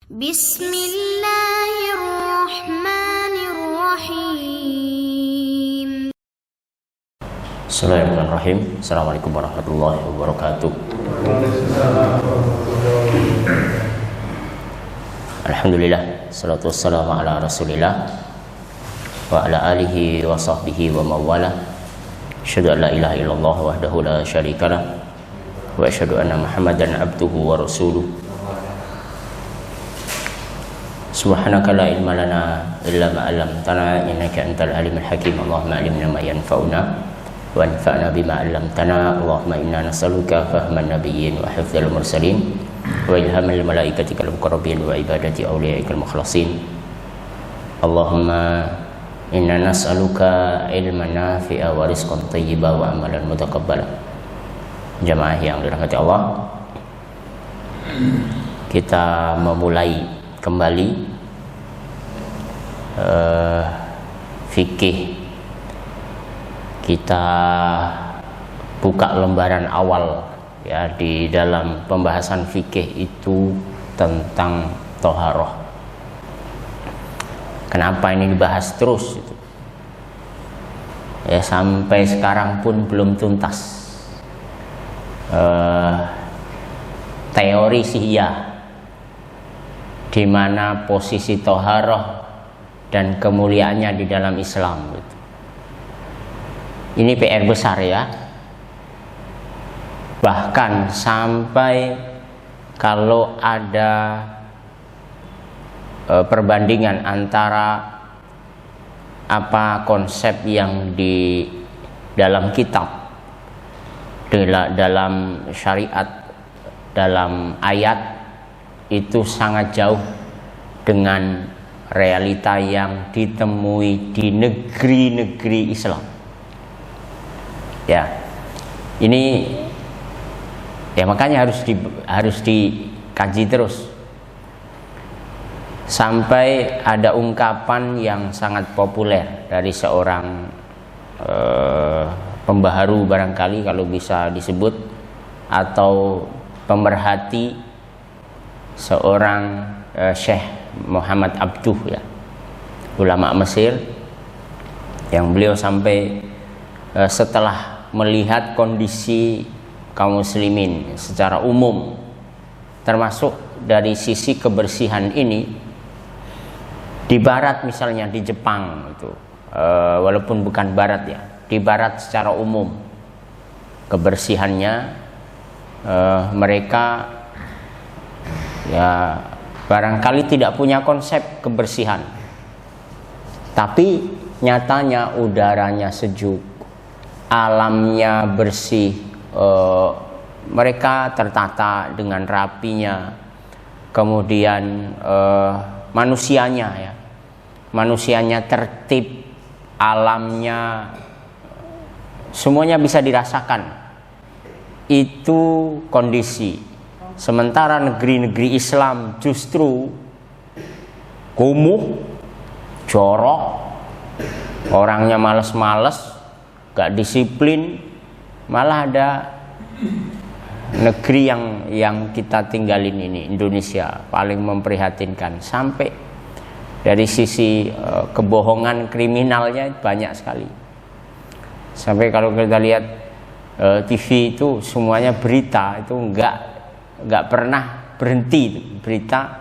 Bismillahirrahmanirrahim. Bismillahirrahmanirrahim. Assalamualaikum warahmatullahi wabarakatuh. Alhamdulillah, salatu wassalamu ala rasulillah wa ala alihi wa sahbihi wa mawala. Asyhadu an la ilaha illallah wahdahu la syarikalah wa asyhadu anna Muhammadan abduhu wa rasuluh. Subhanaka la ilma lana illa ma 'allamtana innaka antal alimul hakim. Allahumma 'allimna ma yanfa'una wa anfa'na bima 'allamtana. Allahumma inna nas'aluka fahman nabiyyin wa hifdzal mursalin wa ilhamal malaikatikal muqarrabin wa ibadati awliyaikal mukhlasin. Allahumma inna nas'aluka ilman nafi'a wa rizqan thayyiban wa amalan mutaqabbala. Jamaah yang dirahmati Allah, kita memulai kembali fikih. Kita buka lembaran awal ya di dalam pembahasan fikih itu tentang thaharah. Kenapa ini dibahas terus itu? Ya sampai sekarang pun belum tuntas. Teori sihiyah di mana posisi thaharah dan kemuliaannya di dalam Islam gitu. Ini PR besar ya. Bahkan sampai kalau ada perbandingan antara apa konsep yang di dalam kitab, dalam syariat, dalam ayat, itu sangat jauh dengan realita yang ditemui di negeri-negeri Islam. Ya, ini ya makanya harus dikaji terus sampai ada ungkapan yang sangat populer dari seorang pembaharu barangkali kalau bisa disebut, atau pemerhati, seorang Syekh Muhammad Abduh ya, ulama Mesir, yang beliau sampai setelah melihat kondisi kaum muslimin secara umum, termasuk dari sisi kebersihan ini di barat, misalnya di Jepang itu, walaupun bukan barat ya, di barat secara umum kebersihannya mereka ya barangkali tidak punya konsep kebersihan, tapi nyatanya udaranya sejuk, alamnya bersih, mereka tertata dengan rapinya, kemudian manusianya tertib, alamnya semuanya bisa dirasakan. Itu kondisi. Sementara negeri-negeri Islam justru kumuh, jorok, orangnya males-males, gak disiplin. Malah ada negeri yang kita tinggalin ini, Indonesia, paling memprihatinkan. Sampai dari sisi kebohongan kriminalnya banyak sekali. Sampai kalau kita lihat TV itu semuanya berita itu nggak pernah berhenti berita.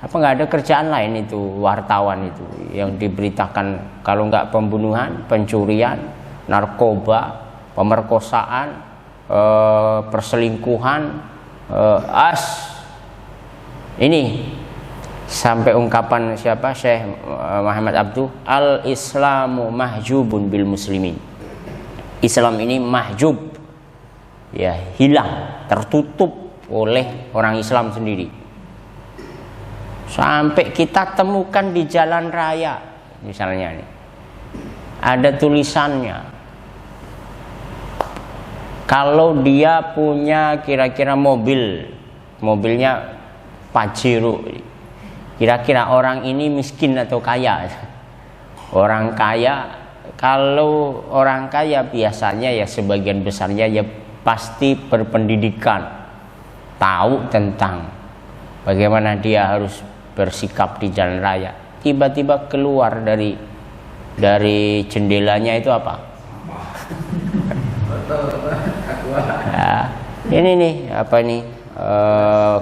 Apa nggak ada kerjaan lain itu wartawan itu yang diberitakan, kalau nggak pembunuhan, pencurian, narkoba, pemerkosaan, perselingkuhan, ini sampai ungkapan siapa, Syekh Muhammad Abduh, al-Islamu mahjubun bil muslimin. Islam ini mahjub, ya hilang, tertutup oleh orang Islam sendiri. Sampai kita temukan di jalan raya misalnya nih, ada tulisannya, kalau dia punya kira-kira mobilnya Pajero, kira-kira orang ini miskin atau kaya. Orang kaya, kalau orang kaya biasanya ya sebagian besarnya ya pasti berpendidikan, tahu tentang bagaimana dia harus bersikap di jalan raya, tiba-tiba keluar dari jendelanya itu apa? Ya, ini nih apa nih,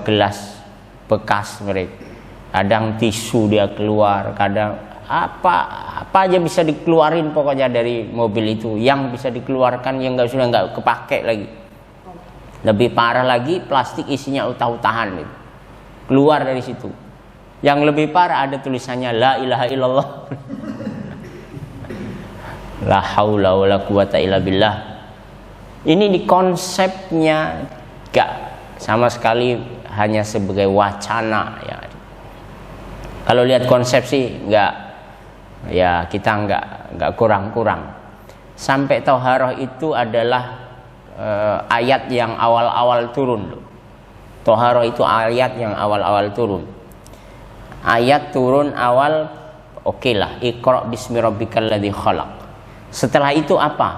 gelas bekas mereka. Kadang tisu dia keluar, kadang apa aja bisa dikeluarin pokoknya dari mobil itu. Yang bisa dikeluarkan yang sudah nggak kepake lagi. Lebih parah lagi, plastik isinya utah-utahan gitu. Keluar dari situ. Yang lebih parah ada tulisannya la ilaha illallah. La haula wala quwata illa billah. Ini di konsepnya gak sama sekali, hanya sebagai wacana ya. Kalau lihat konsep sih nggak, ya kita nggak kurang-kurang. Sampai Toharoh itu adalah ayat yang awal-awal turun. Toharoh itu ayat yang awal-awal turun. Ayat turun awal, oke lah, Iqra bismi rabbikal ladzi khalaq. Setelah itu apa?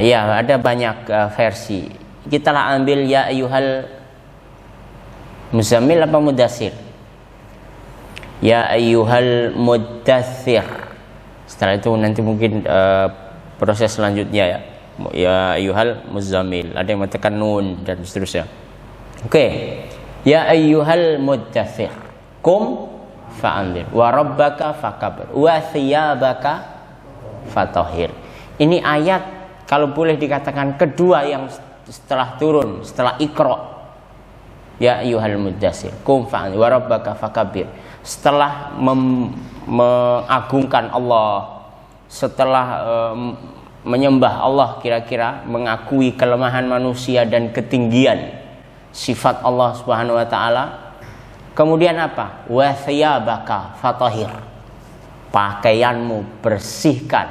Ya ada banyak versi. Kita lah ambil ya ayyuhal muzammil apa mudassir? Ya ayyuhal mudaththir. Setelah itu nanti mungkin proses selanjutnya ya. Ya ayyuhal muzammil. Ada yang mengatakan nun dan seterusnya. Oke. Ya ayyuhal mudaththir. Qum fa'anzir wa rabbaka fakabir wa thiyabaka fatahhir. Ini ayat kalau boleh dikatakan kedua yang setelah turun, setelah Iqra. Ya ayyuhal mudaththir qum fa'anzir wa rabbaka fakabir. Setelah mengagungkan Allah, setelah menyembah Allah, kira-kira mengakui kelemahan manusia dan ketinggian sifat Allah Subhanahu wa taala. Kemudian apa? Wa thiyabaka fatahhir. Pakaianmu bersihkan.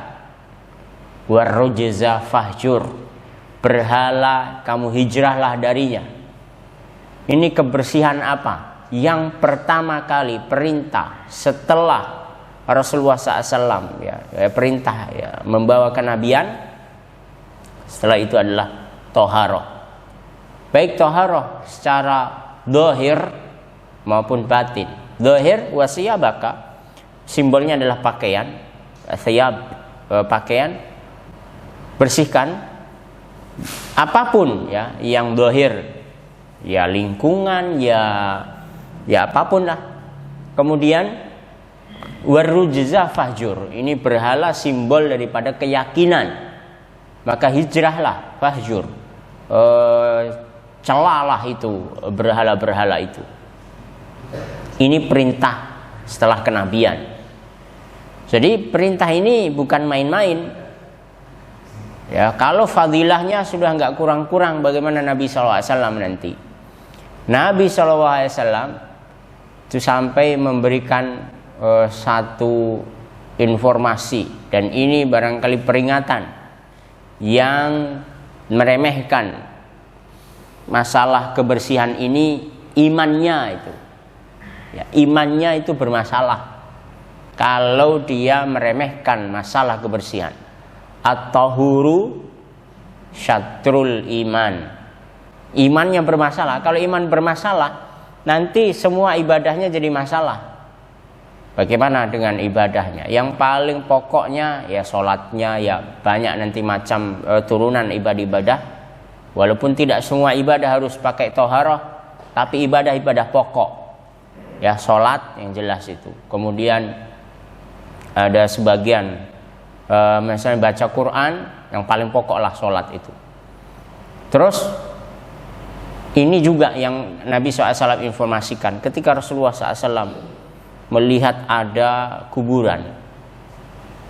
Wa rujza fahjur. Berhala kamu hijrahlah darinya. Ini kebersihan apa? Yang pertama kali perintah setelah Rasulullah SAW perintah membawa kenabian, setelah itu adalah toharoh. Baik toharoh secara zahir maupun batin. Zahir wasiyabaka, simbolnya adalah pakaian, thiyab, pakaian, bersihkan apapun ya yang zahir, ya lingkungan, ya apapun lah. Kemudian warujza fahjur, ini berhala simbol daripada keyakinan, maka hijrahlah, fahjur, celalah itu berhala-berhala itu. Ini perintah setelah kenabian. Jadi perintah ini bukan main-main. Ya, kalau fadilahnya sudah nggak kurang-kurang, bagaimana Nabi SAW nanti? Nabi SAW itu sampai memberikan satu informasi, dan ini barangkali peringatan yang meremehkan masalah kebersihan ini, imannya itu. Ya, imannya itu bermasalah kalau dia meremehkan masalah kebersihan. At-tahuru syatrul iman. Imannya bermasalah. Kalau iman bermasalah, nanti semua ibadahnya jadi masalah. Bagaimana dengan ibadahnya? Yang paling pokoknya ya sholatnya, ya banyak nanti macam turunan ibadah-ibadah. Walaupun tidak semua ibadah harus pakai toharoh, tapi ibadah-ibadah pokok. Ya sholat yang jelas itu. Kemudian ada sebagian misalnya baca Quran, yang paling pokok lah sholat itu. Terus ini juga yang Nabi SAW informasikan ketika Rasulullah SAW melihat ada kuburan.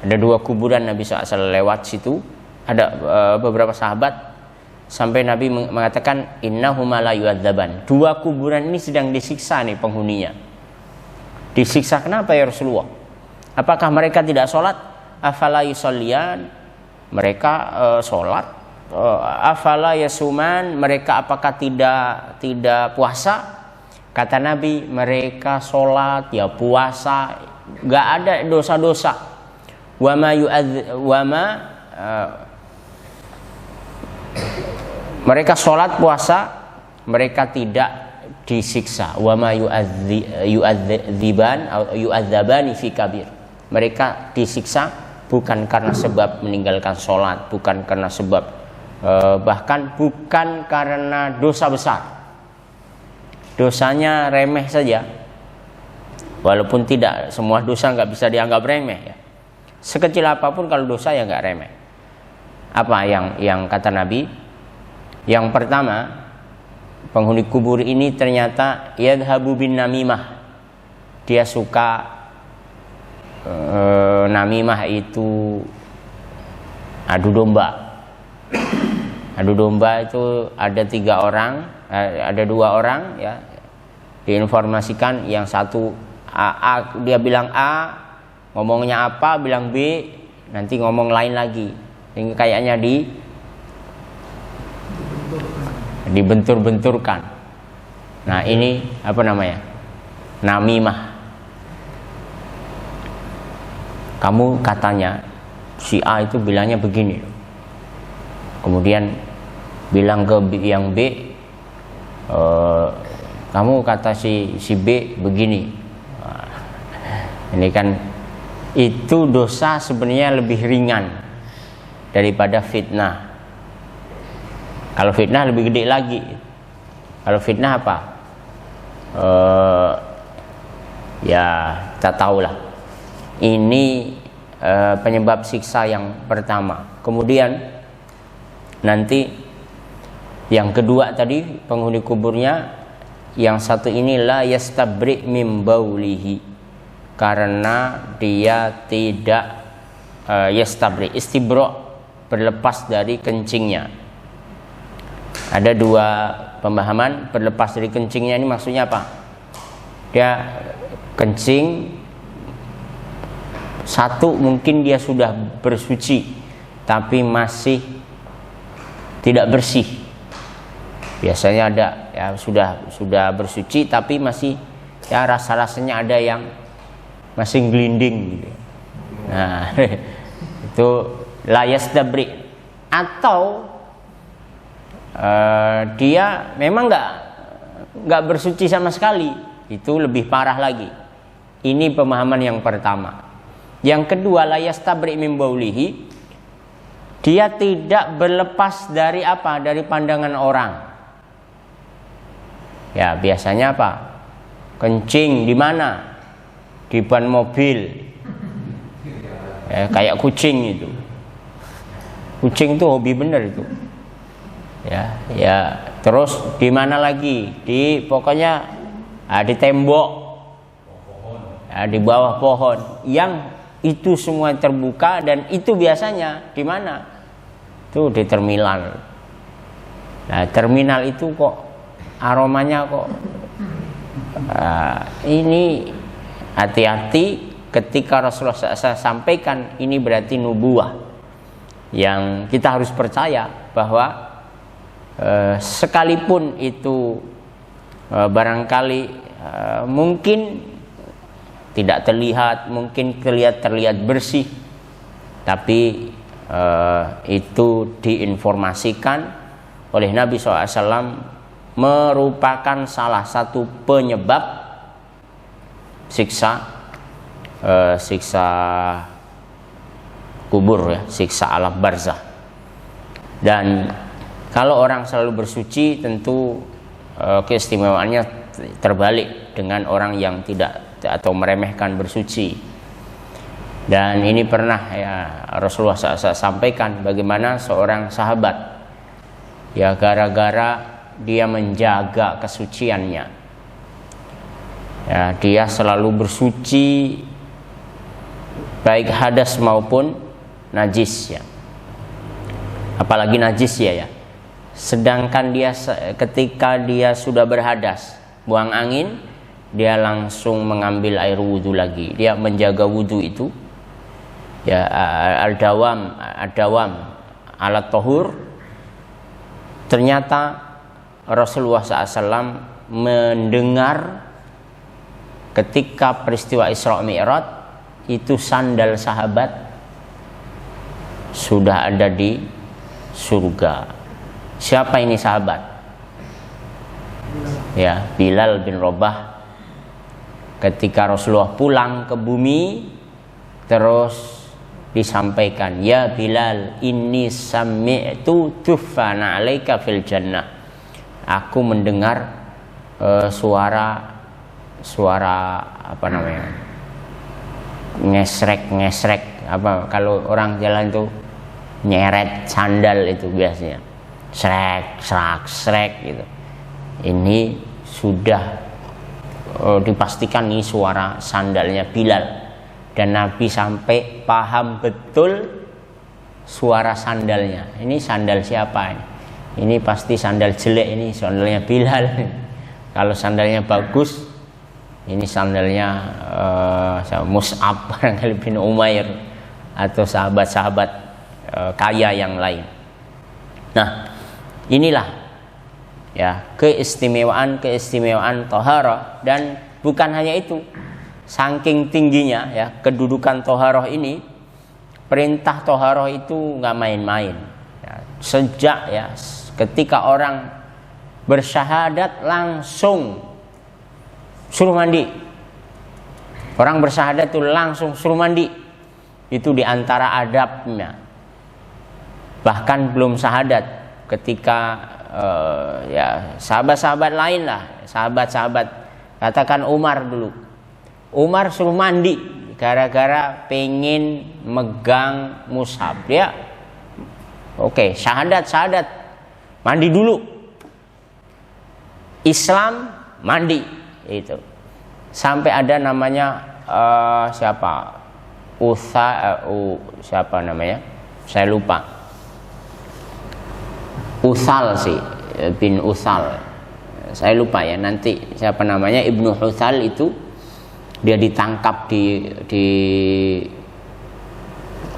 Ada 2 kuburan Nabi SAW lewat situ. Ada beberapa sahabat sampai Nabi mengatakan innahuma la yu'adzaban. 2 kuburan ini sedang disiksa nih penghuninya. Disiksa kenapa ya Rasulullah? Apakah mereka tidak sholat? Afala yusollian, mereka sholat. Afala yasuman, mereka apakah tidak puasa? Kata Nabi, mereka sholat ya puasa, nggak ada dosa-dosa. Mereka sholat puasa, mereka tidak disiksa. Wa ma yu'adzabani fi kabir. Mereka disiksa bukan karena sebab meninggalkan sholat, bukan karena sebab bahkan bukan karena dosa besar. Dosanya remeh saja. Walaupun tidak semua dosa nggak bisa dianggap remeh ya. Sekecil apapun kalau dosa ya nggak remeh. Apa yang kata Nabi? Yang pertama, penghuni kubur ini ternyata yadhabu bin namimah. Dia suka namimah itu adu domba. Adu domba itu ada 3 orang, ada 2 orang ya. Diinformasikan yang satu A, dia bilang A, ngomongnya apa, bilang B, nanti ngomong lain lagi. Ini kayaknya dibentur-benturkan. Nah, ini apa namanya? Namimah. Kamu katanya si A itu bilangnya begini. Kemudian bilang ke yang B, kamu kata si B begini. Ini kan itu dosa sebenarnya lebih ringan daripada fitnah. Kalau fitnah lebih gede lagi. Kalau fitnah apa? Ya kita tahulah. Ini penyebab siksa yang pertama. Kemudian nanti yang kedua tadi penghuni kuburnya, yang satu ini la yastabri mim baulihi, karena dia tidak yastabri, istibro, berlepas dari kencingnya. Ada 2 pemahaman. Berlepas dari kencingnya ini maksudnya apa? Dia kencing, satu mungkin dia sudah bersuci tapi masih tidak bersih. Biasanya ada ya sudah bersuci tapi masih ya rasa-rasanya ada yang masih gelinding gitu. Nah, itu la yastabri. Atau dia memang nggak bersuci sama sekali, itu lebih parah lagi. Ini pemahaman yang pertama. Yang kedua, la yastabri min baulihi, dia tidak berlepas dari apa? Dari pandangan orang. Ya biasanya apa? Kencing di mana? Di ban mobil. Ya, kayak kucing itu. Kucing itu hobi bener itu. Ya terus di mana lagi? Pokoknya di tembok, ya, di bawah pohon. Yang itu semua terbuka, dan itu biasanya di mana? Itu di terminal. Nah, terminal itu kok aromanya kok ini hati-hati ketika Rasulullah SAW sampaikan ini berarti nubuwah yang kita harus percaya bahwa sekalipun itu barangkali mungkin tidak terlihat, mungkin terlihat bersih, tapi itu diinformasikan oleh Nabi SAW merupakan salah satu penyebab siksa kubur ya, siksa alam barzah. Dan kalau orang selalu bersuci tentu keistimewaannya terbalik dengan orang yang tidak atau meremehkan bersuci. Dan ini pernah ya Rasulullah SAW sampaikan bagaimana seorang sahabat ya gara-gara dia menjaga kesuciannya, ya dia selalu bersuci baik hadas maupun najis ya, apalagi najis ya. Sedangkan dia ketika dia sudah berhadas, buang angin, dia langsung mengambil air wudhu lagi. Dia menjaga wudhu itu ya, al-dawam alat tohur. Ternyata Rasulullah SAW mendengar ketika peristiwa Isra Mi'raj itu sandal sahabat sudah ada di surga. Siapa ini sahabat? Ya, Bilal bin Rabah ketika Rasulullah pulang ke bumi, terus disampaikan, ya Bilal, inni sami'tu tuffana 'alaika fil jannah. Aku mendengar suara apa namanya, ngesrek apa, kalau orang jalan tuh nyeret sandal itu biasanya srek srek gitu. Ini sudah dipastikan ini suara sandalnya Bilal, dan Nabi sampai paham betul suara sandalnya. Ini sandal siapa ini? Ini pasti sandal jelek, ini sandalnya Bilal. Kalau sandalnya bagus, ini sandalnya Mus'ab barangkali bin Umair atau sahabat-sahabat kaya yang lain. Nah, inilah ya keistimewaan thaharah. Dan bukan hanya itu, saking tingginya ya kedudukan thaharah ini, perintah thaharah itu nggak main-main ya. Sejak ya ketika orang bersyahadat langsung suruh mandi. Orang bersyahadat itu langsung suruh mandi. Itu diantara adabnya. Bahkan belum syahadat, ketika ya sahabat-sahabat lain lah, sahabat-sahabat, katakan Umar dulu. Umar suruh mandi gara-gara pengen megang mushaf. Dia oke, syahadat, mandi dulu. Islam mandi itu. Sampai ada namanya siapa? Siapa namanya? Saya lupa. Utsal sih, bin Utsal. Saya lupa ya, nanti siapa namanya, Ibnu Utsal itu dia ditangkap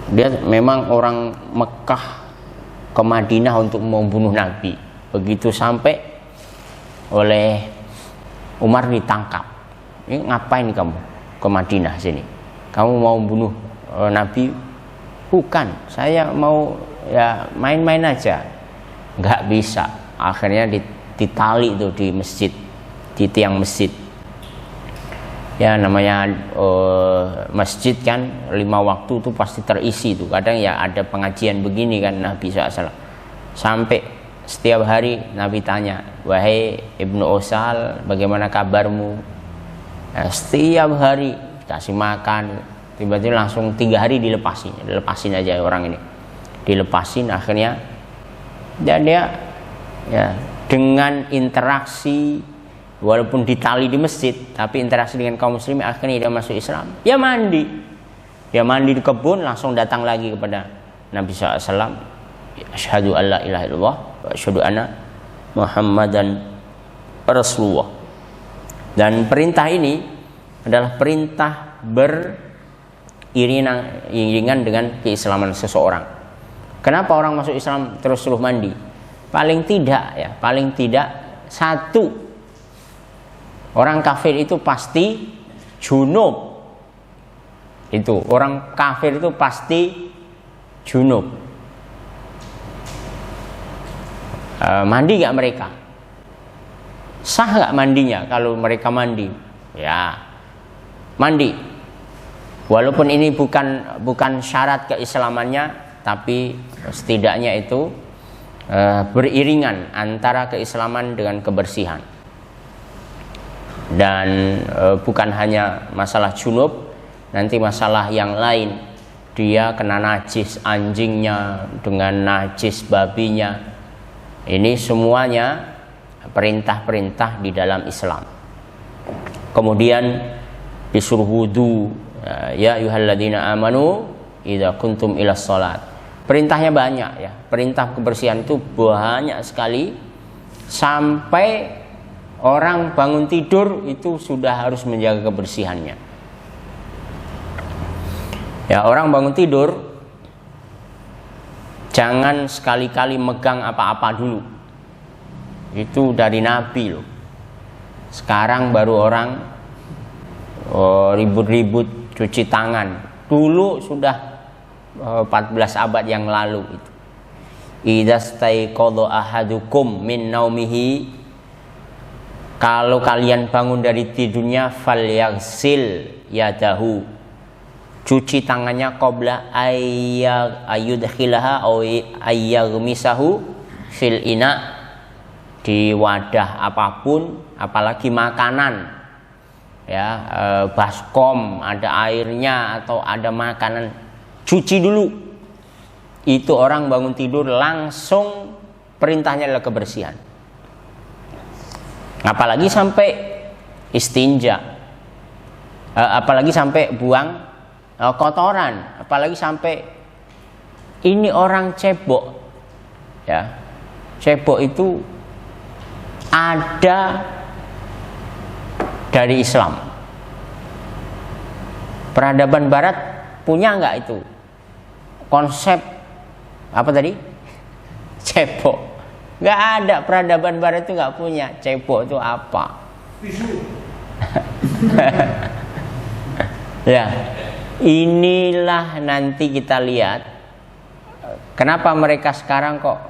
dia memang orang Mekah ke Madinah untuk membunuh Nabi. Begitu sampai oleh Umar ditangkap. Ini ngapain kamu ke Madinah sini? Kamu mau bunuh Nabi? Bukan, saya mau ya main-main aja. Nggak bisa. Akhirnya ditali itu di masjid, di tiang masjid. Ya namanya masjid kan 5 waktu itu pasti terisi tuh. Kadang ya ada pengajian begini kan Nabi SAW. Sampai setiap hari Nabi tanya, wahai Ibnu Utsal, bagaimana kabarmu? Nah, setiap hari kasih makan, tiba-tiba langsung 3 hari dilepasin aja orang ini, dilepasin. Akhirnya dan dia ya dengan interaksi, walaupun ditali di masjid, tapi interaksi dengan kaum muslimin, akhirnya dia masuk Islam. Dia mandi di kebun, langsung datang lagi kepada Nabi SAW. Asyhadu an la ilaha illallah wa asyhadu anna Muhammadan Rasulullah. Dan perintah ini adalah perintah beriringan dengan keislaman seseorang. Kenapa orang masuk Islam terus suruh mandi? Paling tidak satu, orang kafir itu pasti junub. Itu orang kafir itu pasti junub. Mandi gak mereka? Sah gak mandinya? Kalau mereka mandi, ya mandi. Walaupun ini bukan syarat keislamannya, tapi setidaknya itu beriringan antara keislaman dengan kebersihan. Dan bukan hanya masalah junub, nanti masalah yang lain. Dia kena najis anjingnya dengan najis babinya. Ini semuanya perintah-perintah di dalam Islam. Kemudian disuruh wudu, ya ayyuhalladzina amanu idza kuntum ilas shalat. Perintahnya banyak ya. Perintah kebersihan itu banyak sekali, sampai orang bangun tidur itu sudah harus menjaga kebersihannya. Ya, orang bangun tidur jangan sekali-kali megang apa-apa dulu. Itu dari Nabi loh. Sekarang baru orang ribut-ribut cuci tangan. Dulu sudah 14 abad yang lalu itu. Idza staiqadha ahadukum min naumihi kalau kalian bangun dari tidurnya falyaghsil yadahu, cuci tangannya qabla ayyudkhilaha aw ayyaghmisahu fil ina, di wadah apapun, apalagi makanan ya, baskom ada airnya atau ada makanan, cuci dulu. Itu orang bangun tidur langsung perintahnya adalah kebersihan. Apalagi sampai istinja, apalagi sampai buang kotoran, apalagi sampai ini orang cebok ya. Cebok itu ada dari Islam. Peradaban barat punya nggak itu konsep apa tadi? Cebok. Nggak ada, peradaban barat itu nggak punya. Cebok itu apa? Ya, inilah nanti kita lihat kenapa mereka sekarang kok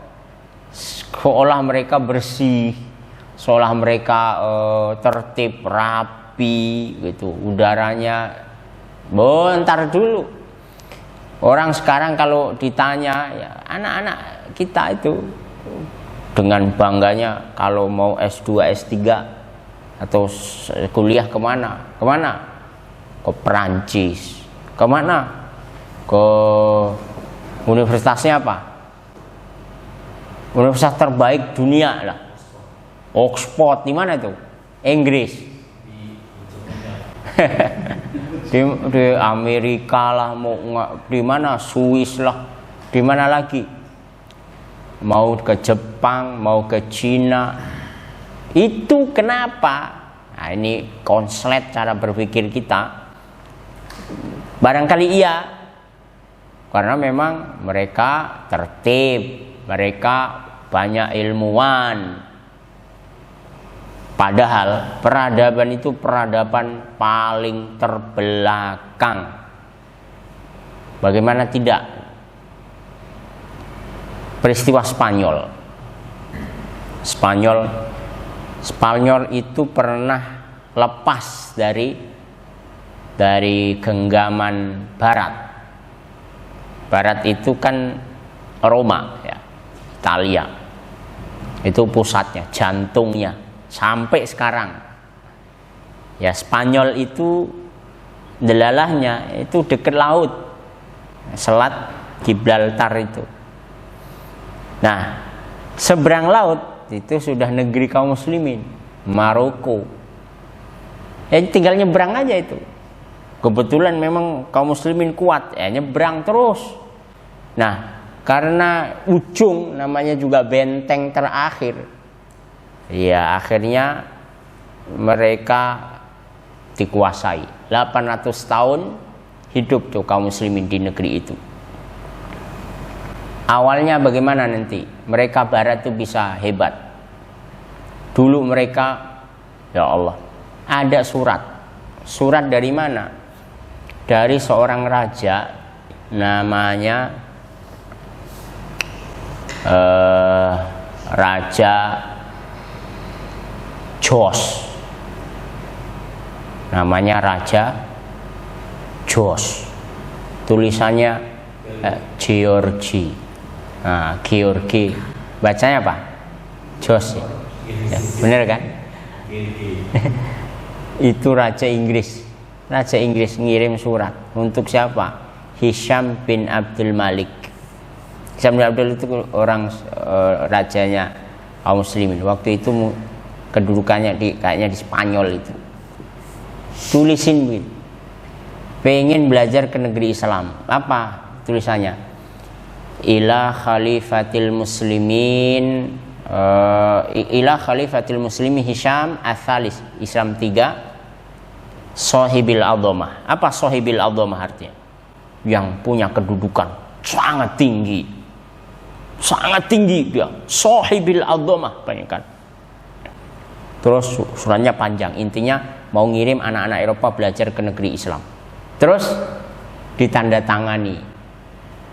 seolah mereka bersih, seolah mereka tertib, rapi gitu, udaranya. Bentar dulu. Orang sekarang kalau ditanya ya, anak-anak kita itu dengan bangganya kalau mau S2, S3 atau kuliah kemana? Kemana? Ke Perancis. Kemana? Ke universitasnya apa? Universitas terbaik dunia lah. Oxford, di mana itu? Inggris. Di Amerika lah, mau di mana? Swiss lah. Di mana lagi? Mau ke Jepang, mau ke Cina. Itu kenapa? Nah, ini konslet cara berpikir kita. Barangkali iya, karena memang mereka tertib, mereka banyak ilmuwan. Padahal peradaban itu peradaban paling terbelakang. Bagaimana tidak? Peristiwa Spanyol itu pernah lepas dari genggaman Barat. Barat itu kan Roma ya, Italia. Itu pusatnya, jantungnya sampai sekarang. Ya, Spanyol itu delalahnya itu dekat laut, Selat Gibraltar itu. Nah, seberang laut itu sudah negeri kaum muslimin, Maroko. Ya tinggal nyebrang aja itu. Kebetulan memang kaum muslimin kuat, ya nyebrang terus. Nah, karena ujung namanya juga benteng terakhir. Ya, akhirnya mereka dikuasai. 800 tahun hidup tuh kaum muslimin di negeri itu. Awalnya bagaimana nanti? Mereka barat itu bisa hebat. Dulu mereka, ya Allah, ada surat. Surat dari mana? Dari seorang raja namanya Raja Jos. Namanya Raja Jos. Tulisannya Georgi. Nah, Georgi. Bacanya apa? Jos. Ya, bener kan? Itu Raja Inggris. Raja Inggris ngirim surat untuk siapa? Hisham bin Abdul Malik. Hisham bin Abdul itu orang rajanya kaum muslimin. Waktu itu kedudukannya kayaknya di Spanyol itu. Tulisin begini. Pengen belajar ke negeri Islam. Apa tulisannya? Ila khalifatil muslimin Hisham Atsalis, Islam 3, Sohibil Adhamah. Apa Sohibil Adhamah artinya? Yang punya kedudukan sangat tinggi. Sangat tinggi dia. Sohibil Adhamah, bayangkan. Terus suratnya panjang, intinya mau ngirim anak-anak Eropa belajar ke negeri Islam. Terus ditandatangani.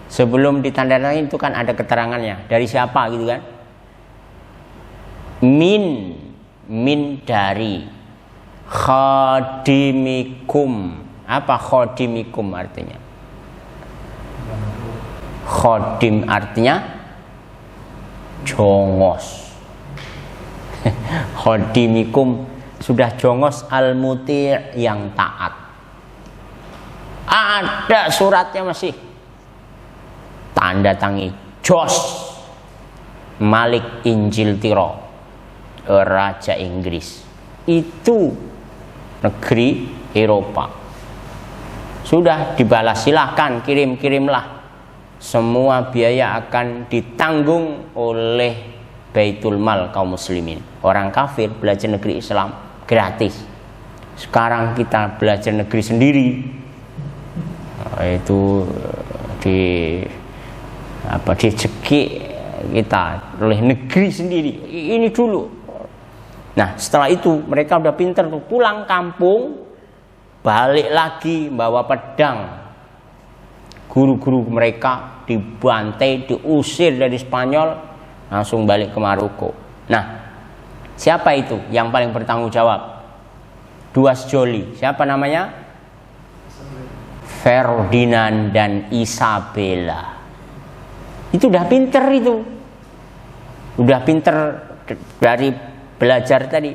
Sebelum ditandatangani itu kan ada keterangannya dari siapa gitu kan? Min min dari, khadimikum. Apa khadimikum artinya? Khadim artinya jongos. Khadimikum sudah jongos, al-muti' yang taat. Ada suratnya masih, tanda tangi Jos Malik Injil Tiro, Raja Inggris. Itu negeri Eropa. Sudah dibalas, silahkan kirimlah. Semua biaya akan ditanggung oleh Baitul Mal kaum muslimin. Orang kafir belajar negeri Islam gratis. Sekarang kita belajar negeri sendiri, itu dicekik kita oleh negeri sendiri. Ini dulu. Nah, setelah itu mereka udah pinter tuh, pulang kampung, balik lagi bawa pedang. Guru-guru mereka dibantai, diusir dari Spanyol, langsung balik ke Maroko. Nah, siapa itu yang paling bertanggung jawab? Duas Joli. Siapa namanya? Ferdinand dan Isabella. Itu udah pinter itu. Udah pinter dari belajar tadi.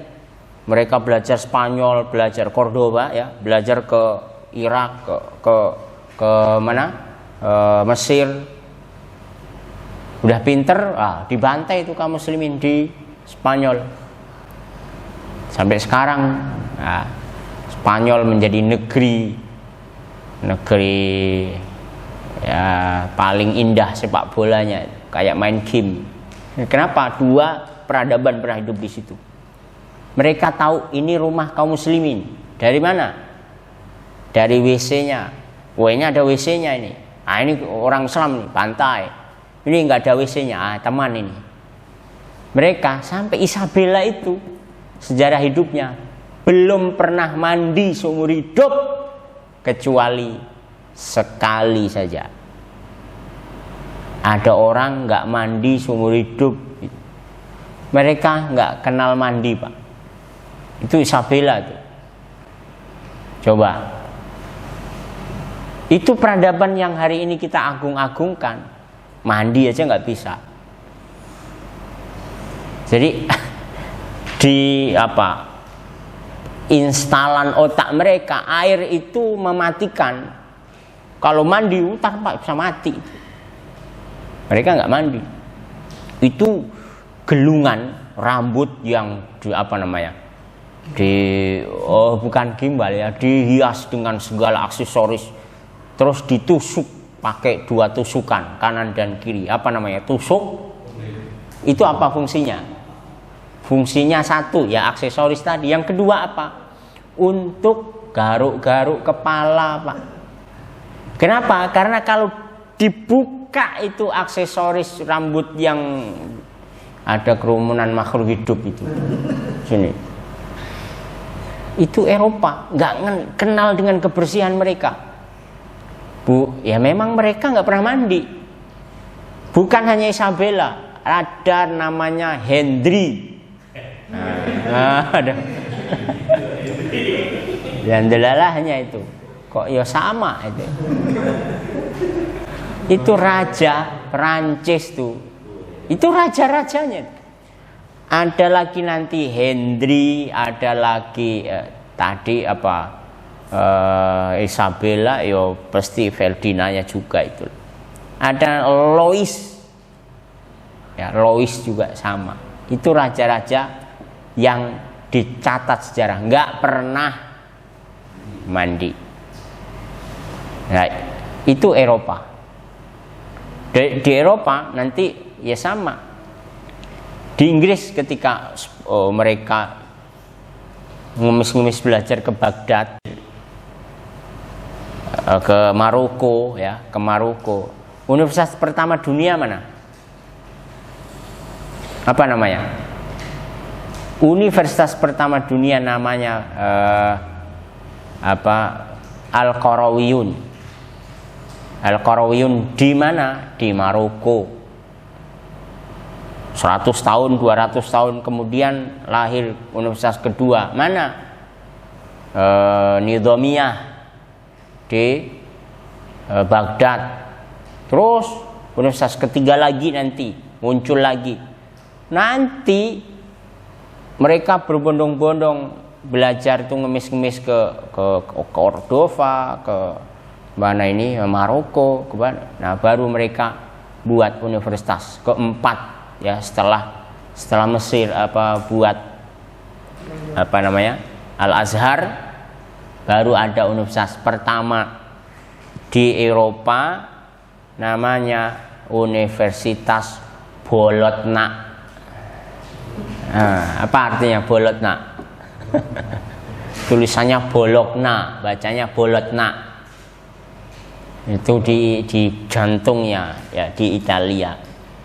Mereka belajar Spanyol, belajar Cordoba ya, belajar ke Irak, ke mana? Mesir. Udah pinter, dibantai itu kaum muslimin di Spanyol. Sampai sekarang Spanyol menjadi negeri ya paling indah sepak bolanya, kayak main game. Kenapa? Dua peradaban pernah hidup di situ. Mereka tahu ini rumah kaum muslimin. Dari mana? Dari WC-nya. Ini ada WC-nya ini. Ini orang Islam nih, bantai. Ini nggak ada WC-nya, teman ini. Mereka sampai Isabella itu sejarah hidupnya belum pernah mandi seumur hidup kecuali sekali saja. Ada orang nggak mandi seumur hidup, mereka nggak kenal mandi, Pak. Itu Isabella itu. Coba. Itu peradaban yang hari ini kita agung-agungkan. Mandi aja nggak bisa. Jadi di instalan otak mereka, air itu mematikan. Kalau mandi tanpa bisa mati. Mereka nggak mandi. Itu gelungan rambut yang bukan gimbal ya, dihias dengan segala aksesoris. Terus ditusuk pakai 2 tusukan, kanan dan kiri. Tusuk. Itu apa fungsinya? Fungsinya 1 ya aksesoris tadi. Yang kedua apa? Untuk garuk-garuk kepala, Pak. Kenapa? Karena kalau dibuka itu aksesoris rambut yang ada kerumunan makhluk hidup itu. Sini. Itu Eropa, nggak kenal dengan kebersihan mereka. Ya memang mereka nggak pernah mandi. Bukan hanya Isabella, ada namanya Hendry. Ada. Dan delalahnya itu, kok ya sama itu. Itu raja Perancis tuh. Itu raja-rajanya. Ada lagi nanti Hendry, ada lagi Isabella, pasti Ferdinandnya juga itu. Ada Louis, ya Louis juga sama. Itu raja-raja yang dicatat sejarah nggak pernah mandi. Nah, itu Eropa. Di Eropa nanti ya sama. Di Inggris ketika mereka ngemis-ngemis belajar ke Baghdad, ke Maroko ya, ke Maroko. Universitas pertama dunia mana? Apa namanya? Universitas pertama dunia namanya Al-Qarawiyun. Al-Qarawiyun di mana? Di Maroko. 100 tahun, 200 tahun kemudian lahir universitas kedua. Mana? Nizamiyah di Baghdad. Terus universitas ketiga lagi nanti muncul lagi. Nanti mereka berbondong-bondong belajar itu ngemis-ngemis ke Cordova, ke mana ini, Maroko, ke mana. Nah, baru mereka buat universitas keempat ya, setelah Mesir buat Al-Azhar, baru ada universitas pertama di Eropa namanya Universitas Bologna. Apa artinya Bologna? Tulisannya Bologna, bacanya Bologna. Itu di jantungnya ya, di Italia.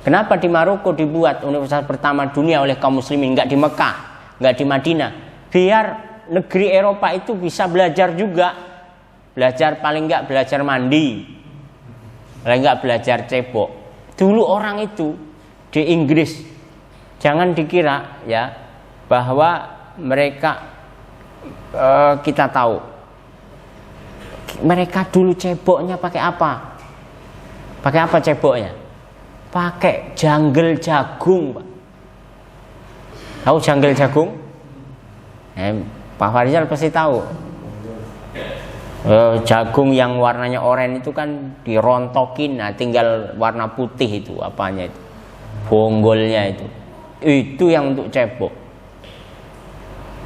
Kenapa di Maroko dibuat universitas pertama dunia oleh kaum muslimin, nggak di Mekah, nggak di Madinah? Biar negeri Eropa itu bisa belajar juga, belajar paling nggak belajar mandi, paling nggak belajar cebok. Dulu orang itu di Inggris, jangan dikira ya bahwa mereka kita tahu mereka dulu ceboknya pakai apa? Pakai apa ceboknya? Pakai janggel jagung, Pak. Tahu janggel jagung? Pak Farizal pasti tahu. Jagung yang warnanya oranye itu kan dirontokin, nah tinggal warna putih itu apanya itu, bonggolnya itu yang untuk cebok.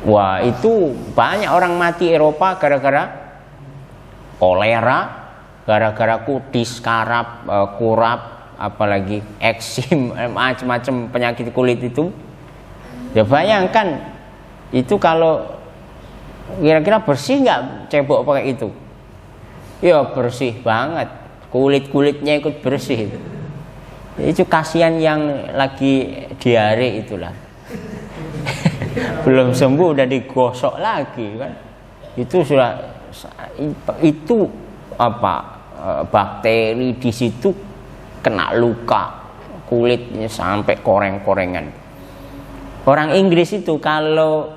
Wah, itu banyak orang mati Eropa gara-gara kolera, gara-gara kudis, karab, kurap, apalagi eksim, macam-macam penyakit kulit itu. Ya bayangkan itu kalau kira-kira bersih nggak cebok pakai itu? Ya bersih banget, kulit-kulitnya ikut bersih itu. Itu kasihan yang lagi diare itulah. Belum sembuh udah digosok lagi kan. Itu sudah bakteri di situ kena luka, kulitnya sampai koreng-korengan. Orang Inggris itu kalau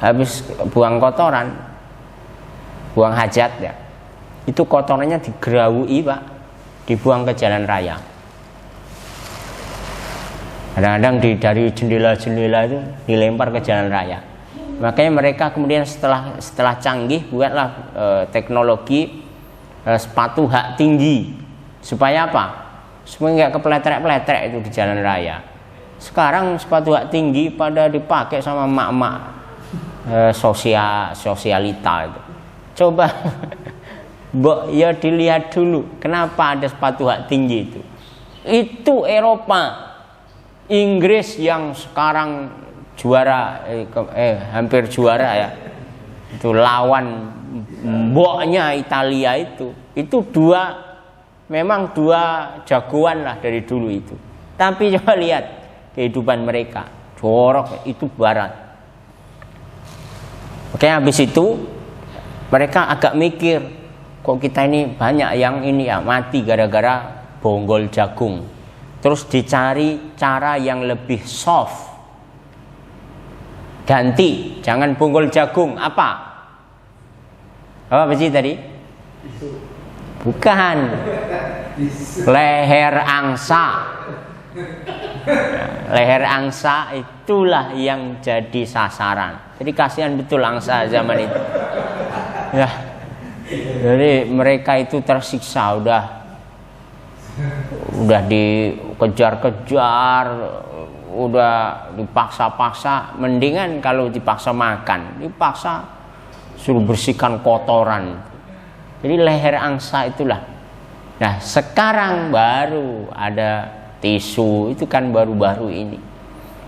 habis buang kotoran, buang hajat ya, itu kotorannya digerawui, Pak, dibuang ke jalan raya. Kadang-kadang dari jendela-jendela itu dilempar ke jalan raya. Makanya mereka kemudian setelah canggih buatlah teknologi sepatu hak tinggi. Supaya apa? Supaya nggak kepletrek-pletrek itu di jalan raya. Sekarang sepatu hak tinggi pada dipakai sama emak-emak sosialita itu. Coba ya dilihat dulu kenapa ada sepatu hak tinggi itu. Itu Eropa, Inggris yang sekarang juara, hampir juara ya, itu lawan mboknya Italia itu memang dua jagoan lah dari dulu itu. Tapi coba lihat kehidupan mereka, jorok itu barat. Oke, habis itu mereka agak mikir, kok kita ini banyak yang ini ya mati gara-gara bonggol jagung. Terus dicari cara yang lebih soft. Ganti, jangan bonggol jagung. Apa sih tadi? Bukan. Leher angsa. Leher angsa itulah yang jadi sasaran. Jadi kasihan betul angsa zaman itu. Ya. Jadi mereka itu tersiksa, udah dikejar-kejar, udah dipaksa-paksa. Mendingan kalau dipaksa makan, dipaksa suruh bersihkan kotoran. Jadi leher angsa itulah. Nah sekarang baru ada tisu, itu kan baru-baru ini.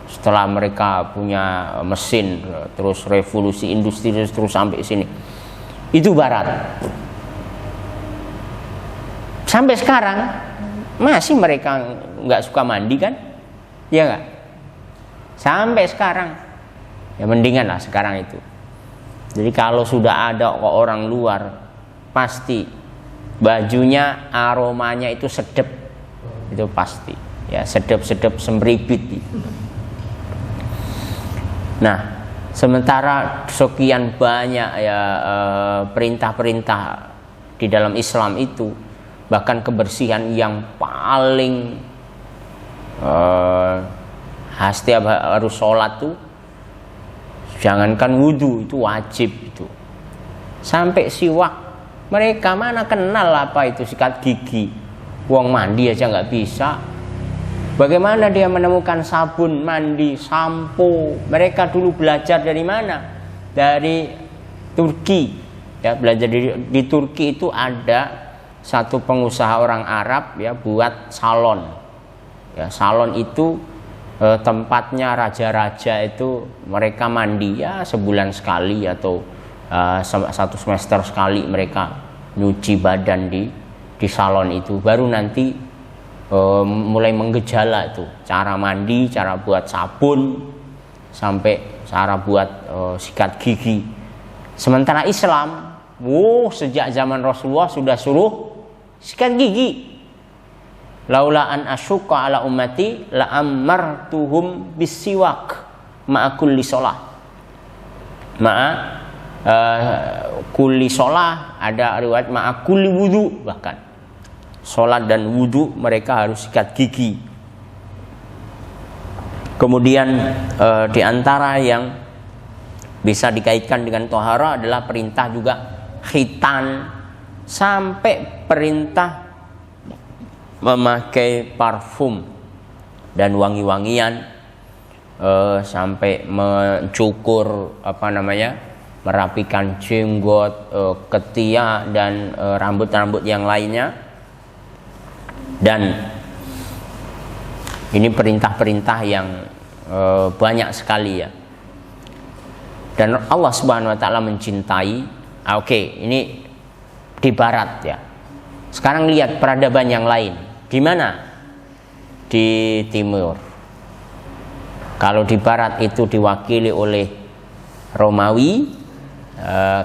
Setelah mereka punya mesin, terus revolusi industri terus sampai sini. Itu barat. Sampai sekarang masih mereka nggak suka mandi kan? Ya nggak? Sampai sekarang ya mendingan lah sekarang itu. Jadi kalau sudah ada orang luar, pasti bajunya aromanya itu sedep, itu pasti. ya sedep-sedep semribit. Nah, sementara sekian banyak ya perintah-perintah di dalam Islam itu, bahkan kebersihan yang paling setiap harus sholat tuh, jangankan wudhu itu wajib itu, sampai siwak mereka mana kenal apa itu sikat gigi, wong mandi aja nggak bisa. Bagaimana dia menemukan sabun mandi, sampo? Mereka dulu belajar dari mana? Dari Turki. Ya, belajar di Turki itu ada satu pengusaha orang Arab ya buat salon. Ya, salon itu tempatnya raja-raja itu mereka mandi ya sebulan sekali atau satu semester sekali mereka nyuci badan di salon itu. Baru nanti mulai menggejala itu cara mandi, cara buat sabun, sampai cara buat sikat gigi. Sementara Islam, sejak zaman Rasulullah sudah suruh sikat gigi. Laula an asyqa ala ummati la amartuhum bisiwak ma'a kulli shalah. Ma'a kulli shalah, ada riwayat ma'a kulli wudu, bahkan sholat dan wudhu mereka harus sikat gigi. Kemudian di antara yang bisa dikaitkan dengan tohara adalah perintah juga khitan, sampai perintah memakai parfum dan wangi-wangian, sampai mencukur merapikan jenggot, ketiak dan rambut-rambut yang lainnya. Dan ini perintah-perintah yang banyak sekali ya. Dan Allah Subhanahu wa taala mencintai. Ini di barat ya. Sekarang lihat peradaban yang lain. Di mana? Di timur. Kalau di barat itu diwakili oleh Romawi,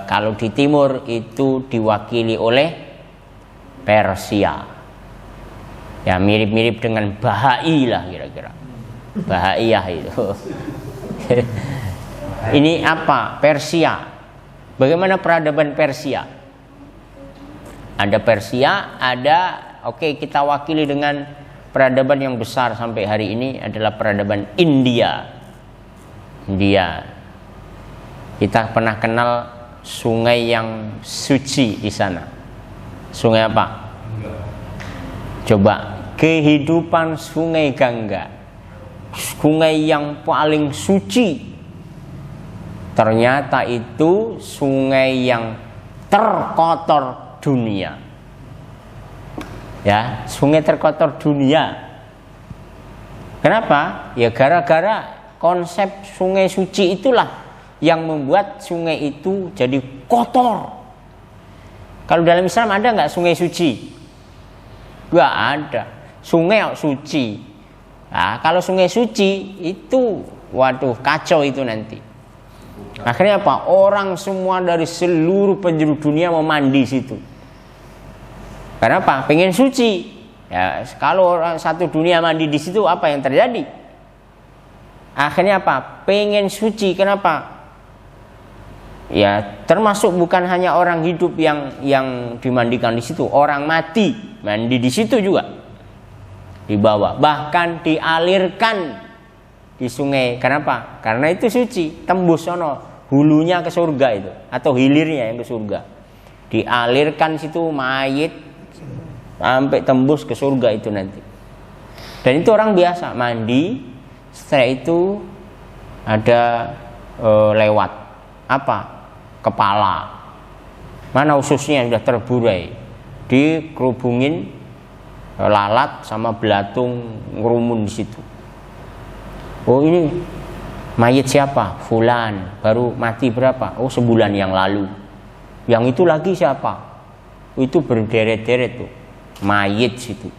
kalau di timur itu diwakili oleh Persia. Ya mirip-mirip dengan Bahai lah kira-kira. Bahaiyah itu. Ini apa? Persia. Bagaimana peradaban Persia? Ada Persia, ada kita wakili dengan peradaban yang besar sampai hari ini adalah peradaban India. Kita pernah kenal sungai yang suci di sana. Sungai apa? Coba, kehidupan sungai Gangga, sungai yang paling suci, ternyata itu sungai yang terkotor dunia. Ya, sungai terkotor dunia. Kenapa? Ya gara-gara konsep sungai suci itulah yang membuat sungai itu jadi kotor. Kalau dalam Islam ada nggak sungai suci? Gak ada. Sungai suci. Nah, kalau sungai suci itu, waduh, kacau itu nanti. Akhirnya apa? Orang semua dari seluruh penjuru dunia mau mandi situ. Karena apa? Pengen suci. Ya, kalau orang satu dunia mandi di situ, apa yang terjadi? Akhirnya apa? Pengen suci. Kenapa? Ya, termasuk bukan hanya orang hidup yang dimandikan di situ, orang mati mandi di situ juga dibawa, bahkan dialirkan di sungai. Kenapa? Karena itu suci, tembus sono hulunya ke surga itu, atau hilirnya yang ke surga, dialirkan situ mayit sampai tembus ke surga itu nanti. Dan itu orang biasa mandi, setelah itu ada lewat apa? Kepala, mana ususnya sudah terburai, dikerubungin lalat sama belatung ngerumun di situ. Oh, ini mayit siapa? Fulan, baru mati berapa? Oh, sebulan yang lalu. Yang itu lagi siapa? Itu berderet-deret tuh mayit situ.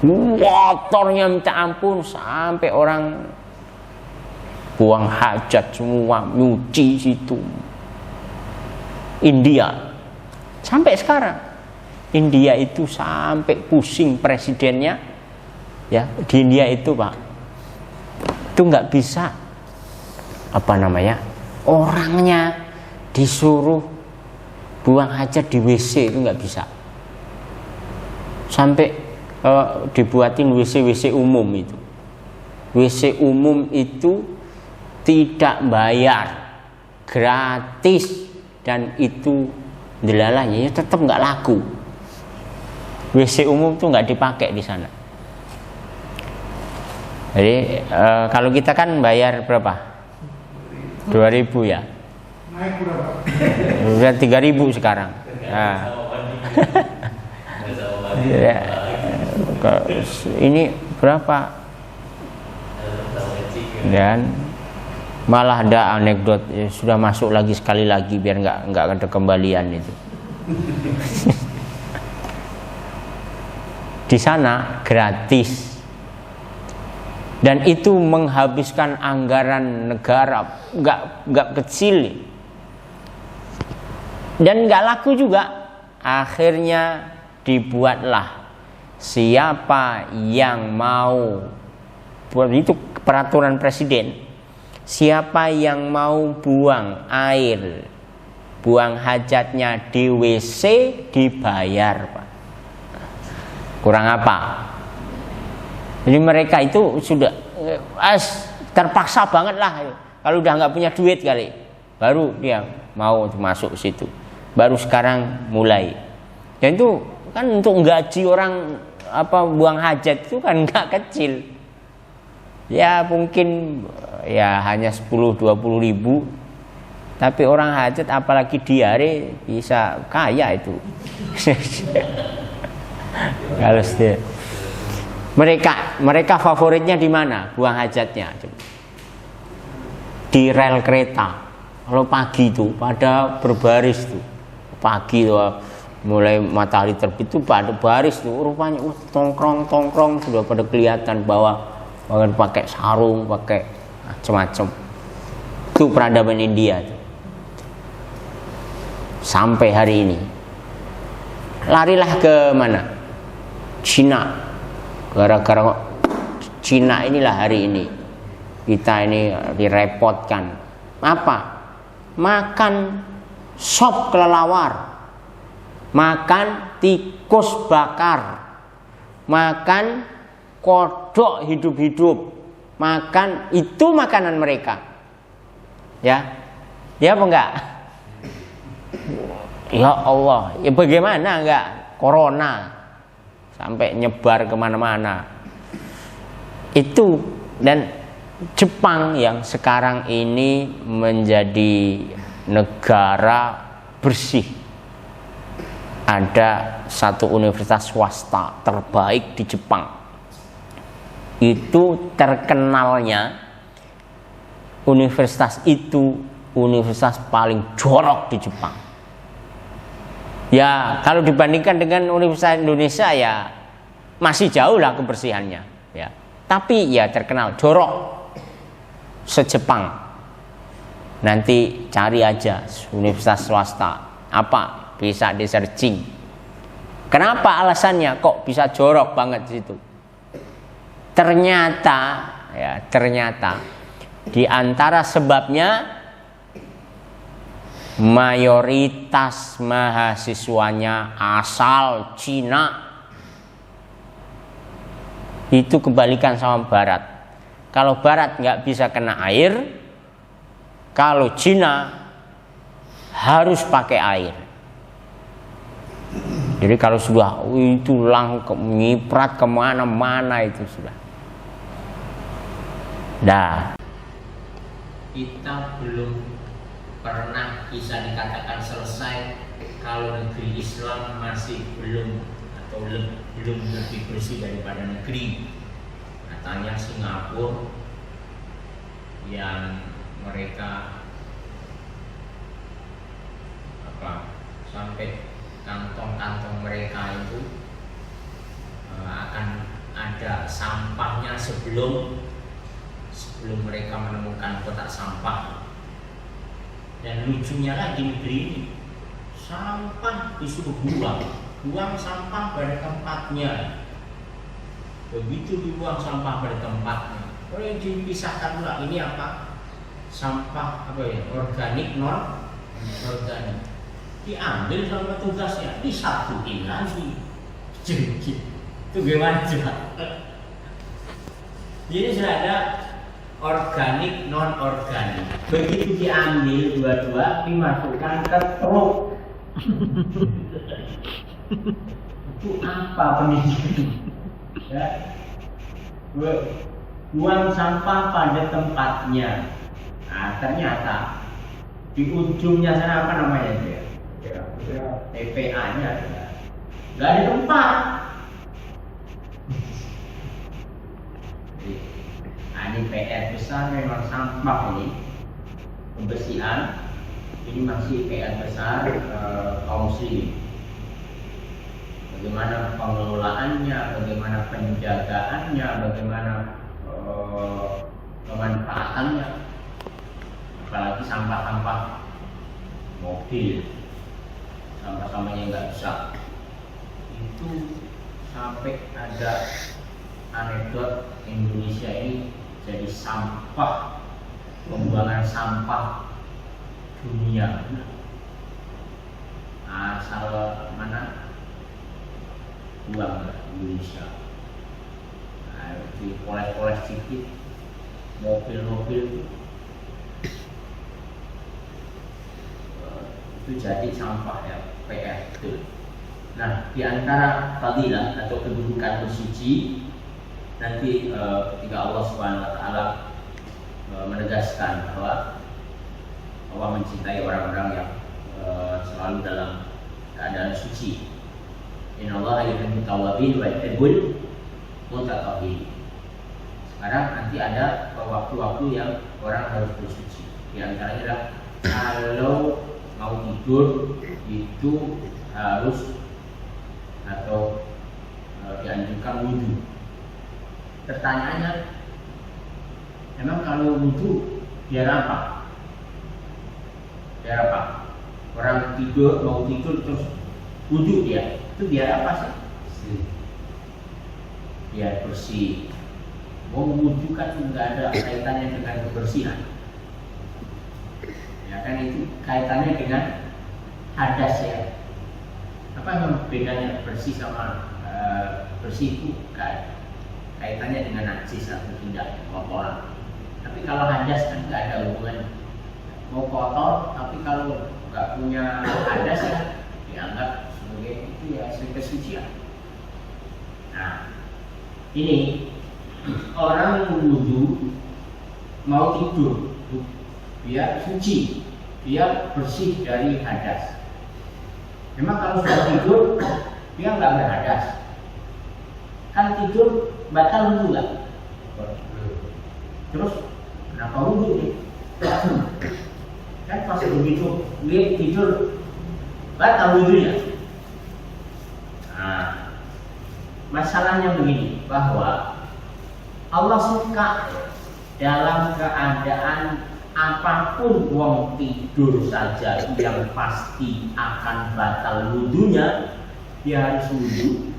Kotornya minta ampun, sampai orang buang hajat semua, nyuci situ. India sampai sekarang, India itu sampai pusing presidennya Ya, di India itu Pak, itu nggak bisa orangnya disuruh buang hajat di WC, itu nggak bisa. Sampai dibuatin WC umum itu. WC umum itu tidak bayar, gratis, dan itu delalanya ya tetap nggak laku. WC umum tuh nggak dipakai di sana. Jadi kalau kita kan bayar berapa? 2.000 ya. Naik berapa? Udah 3.000 sekarang. Nah. Ya. Ini berapa? Dan malah ada anekdot ya, sudah masuk lagi sekali lagi biar nggak ada kembalian itu. Di sana gratis. Dan itu menghabiskan anggaran negara nggak kecil, dan nggak laku juga. Akhirnya dibuatlah siapa yang mau, buat itu peraturan presiden, siapa yang mau buang air, buang hajatnya di WC dibayar Pak. Kurang apa? Jadi mereka itu sudah terpaksa banget lah. Kalau udah nggak punya duit kali, baru dia mau masuk situ. Baru sekarang mulai. Dan itu kan untuk gaji orang buang hajat itu kan nggak kecil. Ya mungkin ya hanya 10-20 ribu. Tapi orang hajat apalagi diare bisa kaya itu. Kalau mereka favoritnya di mana buang hajatnya? Di rel kereta. Kalau pagi itu pada berbaris tuh, pagi tuh mulai matahari terbit tuh pada baris tuh, rupanya tongkrong sudah pada kelihatan bahwa pakai sarung, pakai macam-macam. Itu peradaban India tuh. Sampai hari ini. Larilah ke mana? Cina. Gara-gara Cina inilah hari ini kita ini direpotkan. Apa? Makan sop kelelawar, makan tikus bakar, makan kodok hidup-hidup, makan itu makanan mereka. Ya apa enggak? Ya Allah, ya bagaimana enggak? Corona sampai nyebar kemana-mana. Itu, dan Jepang yang sekarang ini menjadi negara bersih. Ada satu universitas swasta terbaik di Jepang. Itu terkenalnya universitas itu universitas paling jorok di Jepang. Ya kalau dibandingkan dengan Universitas Indonesia ya masih jauh lah kebersihannya ya. Tapi ya terkenal jorok se-Jepang. Nanti cari aja universitas swasta apa, bisa di searching. Kenapa alasannya kok bisa jorok banget di situ? Ternyata di antara sebabnya mayoritas mahasiswanya asal Cina. Itu kebalikan sama Barat. Kalau Barat nggak bisa kena air, kalau Cina harus pakai air. Jadi kalau sudah itu nyiprat kemana-mana itu sudah. Nah, kita belum pernah bisa dikatakan selesai kalau negeri Islam masih belum lebih bersih daripada negeri katanya Singapura yang mereka sampai kantong-kantong mereka itu akan ada sampahnya sebelum mereka menemukan kotak sampah. Dan lucunya lagi negeri ini sampah disuruh buang sampah pada tempatnya. Begitu dibuang sampah pada tempatnya, boleh dipisahkan pula ini apa? Sampah apa ya? Organik, non organik. Diambil sama tugasnya, disatuin lagi. Jadi itu gimana coba? Jadi sudah ada organik, non organik. Begitu diambil dua-dua, dimasukkan ke truk. Itu apa pendidikan? Ya, buang sampah pada tempatnya. Nah, ternyata di ujungnya sana apa namanya dia? TPA-nya nggak ada tempat. Nah, ini PR besar memang sampah ini, pembersihan ini masih PR besar kaum muslimin. Bagaimana pengelolaannya, bagaimana penjagaannya, bagaimana pemanfaatannya, apalagi sampah-sampah mobil, sampah-sampahnya nggak bisa. Itu sampai ada anekdot Indonesia ini jadi sampah, pembuangan sampah dunia. Asal mana? Buang Indonesia. Nah, dioleh-oleh sedikit mobil-mobil itu jadi sampah ya, PR itu. Nah, di antara fadilah atau kedudukan bersuci nanti ketika Allah Subhanahu wa taala menegaskan bahwa Allah mencintai orang-orang yang selalu dalam keadaan suci. Innallaha yuhibbut tawwabin wa yuhibbul mutatahhirin. Sekarang nanti ada waktu-waktu yang orang harus bersuci. Di antaranya adalah kalau mau tidur itu harus atau dianjurkan wudhu. Pertanyaannya, emang kalau wudhu biar apa? Biar apa? Orang tidur mau tidur terus wudhu dia. Itu biar apa sih? Biar bersih. Mau wudhu kan nggak ada kaitannya dengan kebersihan. Ya kan itu kaitannya dengan hadas ya. Apa yang bedanya bersih sama bersih itu kan kaitannya dengan najis atau tidak kotoran. Tapi kalau hadas kan nggak ada hubungan. Mau kotor, tapi kalau nggak punya hadas ya dianggap sebagai itu ya kesucian. Nah, ini orang wudhu mau tidur biar suci, biar bersih dari hadas. Memang kalau sudah tidur dia nggak berhadas, kan tidur batal wudhu nggak? Terus kenapa wudhu nih? Kan pas begitu dia tidur batal wudhunya. Nah, masalahnya begini, bahwa Allah suka dalam keadaan apapun wong tidur saja yang pasti akan batal wudhunya, dia harus wudhu,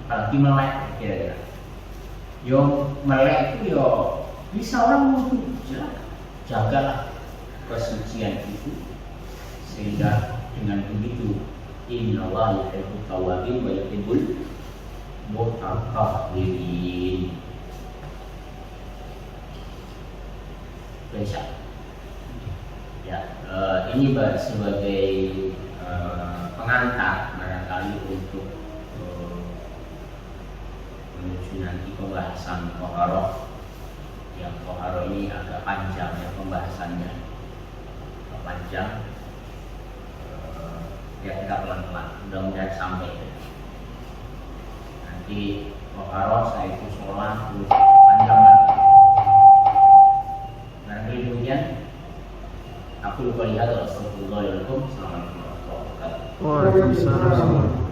apalagi melek kira-kira. Yo melek itu yo bisa orang wudhu, jagalah kesucian itu sehingga dengan begitu innallaha yuhibbut tawwabin wa yuhibbul mutatahhirin. Besok ya, ini sebagai pengantar barangkali untuk menuju nanti pembahasan toharoh. Yang toharoh ini agak panjang ya pembahasannya, panjang. Ya kita pelan-pelan, mudah-mudahan sampai. Nanti toharoh saya itu sholat terus panjang lagi. Barangkali demikian. Aku lupa lihat. Assalamualaikum warahmatullahi wabarakatuh. Waalaikumsalam.